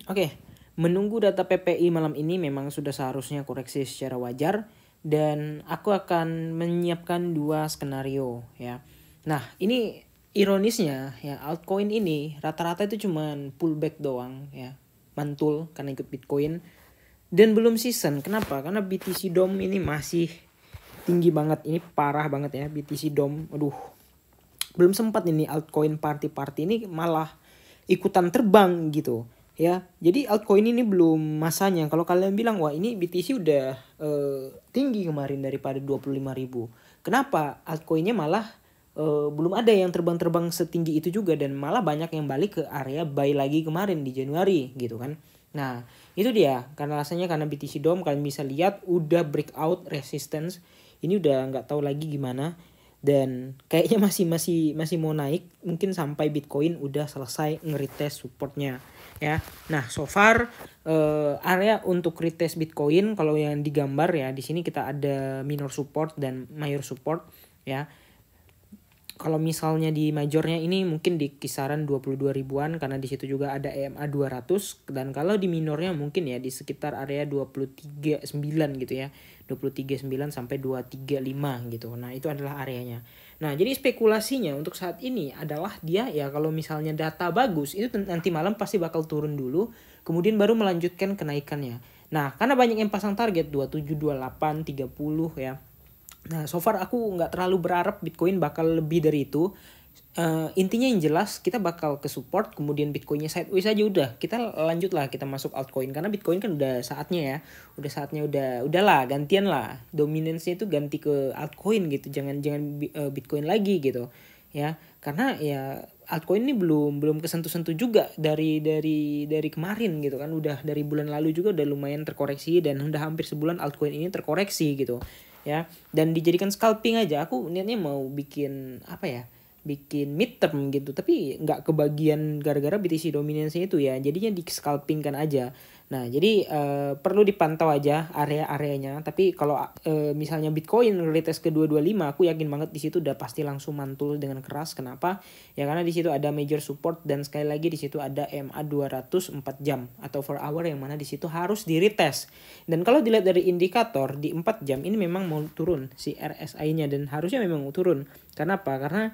Oke, menunggu data PPI malam ini memang sudah seharusnya koreksi secara wajar dan aku akan menyiapkan dua skenario ya. Nah, ini ironisnya ya altcoin ini rata-rata itu cuman pullback doang ya. Mantul karena ikut Bitcoin dan belum season. Kenapa? Karena BTC DOM ini masih tinggi banget. Ini parah banget ya BTC DOM. Aduh, belum sempat ini altcoin party ini malah ikutan terbang gitu ya. Jadi altcoin ini belum masanya. Kalau kalian bilang wah ini BTC udah tinggi kemarin daripada 25.000. Kenapa altcoinnya malah belum ada yang terbang-terbang setinggi itu juga, dan malah banyak yang balik ke area buy lagi kemarin di Januari gitu kan. Nah itu dia, karena rasanya karena BTC DOM kalian bisa lihat udah breakout resistance. Ini udah nggak tahu lagi gimana, dan kayaknya masih mau naik mungkin sampai Bitcoin udah selesai ngeretest supportnya ya. Nah so far area untuk retest Bitcoin kalau yang digambar ya di sini kita ada minor support dan major support ya. Kalau misalnya di majornya ini mungkin di kisaran 22 ribuan karena di situ juga ada EMA 200, dan kalau di minornya mungkin ya di sekitar area 23.9 gitu ya. 23.9 sampai 235 gitu. Nah, itu adalah areanya. Nah, jadi spekulasinya untuk saat ini adalah dia ya kalau misalnya data bagus itu nanti malam pasti bakal turun dulu, kemudian baru melanjutkan kenaikannya. Nah, karena banyak yang pasang target 27, 28, 30 ya. Nah, so far aku nggak terlalu berharap Bitcoin bakal lebih dari itu. Intinya yang jelas kita bakal ke support, kemudian Bitcoinnya sideways aja udah. Kita lanjut lah kita masuk altcoin karena Bitcoin kan udah saatnya ya. Udah saatnya udahlah gantian lah. Dominance-nya itu ganti ke altcoin gitu. Jangan Bitcoin lagi gitu. Ya, karena ya altcoin ini belum kesentuh-sentuh juga dari kemarin gitu kan. Udah dari bulan lalu juga udah lumayan terkoreksi, dan udah hampir sebulan altcoin ini terkoreksi gitu ya. Dan dijadikan scalping aja, aku niatnya mau bikin apa ya, bikin midterm gitu, tapi nggak kebagian gara-gara BTC dominance itu ya, jadinya di scalping kan aja. Nah jadi perlu dipantau aja area-areanya, tapi kalau misalnya Bitcoin retest ke 225, aku yakin banget di situ udah pasti langsung mantul dengan keras. Kenapa ya? Karena di situ ada major support, dan sekali lagi di situ ada MA 200 4 jam atau 4 hour yang mana di situ harus di retest. Dan kalau dilihat dari indikator di 4 jam ini memang mau turun si RSI-nya, dan harusnya memang mau turun. Karena apa? Karena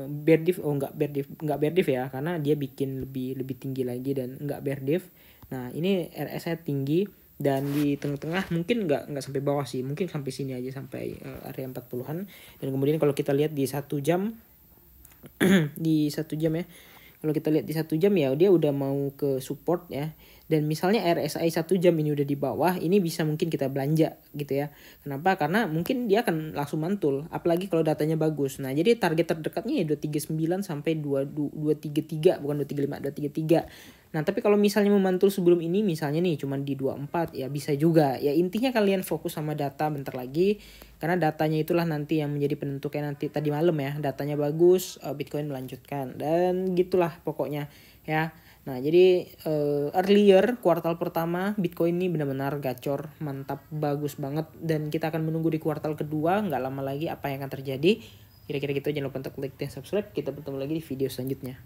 bear div, nggak bear div ya, karena dia bikin lebih tinggi lagi dan nggak bear div. Nah ini RSI tinggi, dan di tengah-tengah mungkin nggak sampai bawah sih, mungkin sampai sini aja sampai area 40-an. Dan kemudian kalau kita lihat di 1 jam di 1 jam ya, kalau kita lihat di 1 jam ya dia udah mau ke support ya. Dan misalnya RSI 1 jam ini udah di bawah, ini bisa mungkin kita belanja gitu ya. Kenapa? Karena mungkin dia akan langsung mantul, apalagi kalau datanya bagus. Nah jadi target terdekatnya ya 239 sampai 233, bukan 235, 233. Nah tapi kalau misalnya memantul sebelum ini misalnya nih cuman di 24 ya bisa juga. Ya intinya kalian fokus sama data bentar lagi, karena datanya itulah nanti yang menjadi penentu. Kayak nanti tadi malam ya, datanya bagus, Bitcoin melanjutkan, dan gitulah pokoknya ya. Nah jadi earlier kuartal pertama Bitcoin ini benar-benar gacor, mantap, bagus banget, dan kita akan menunggu di kuartal kedua nggak lama lagi apa yang akan terjadi. Kira-kira gitu, jangan lupa untuk like dan subscribe. Kita bertemu lagi di video selanjutnya.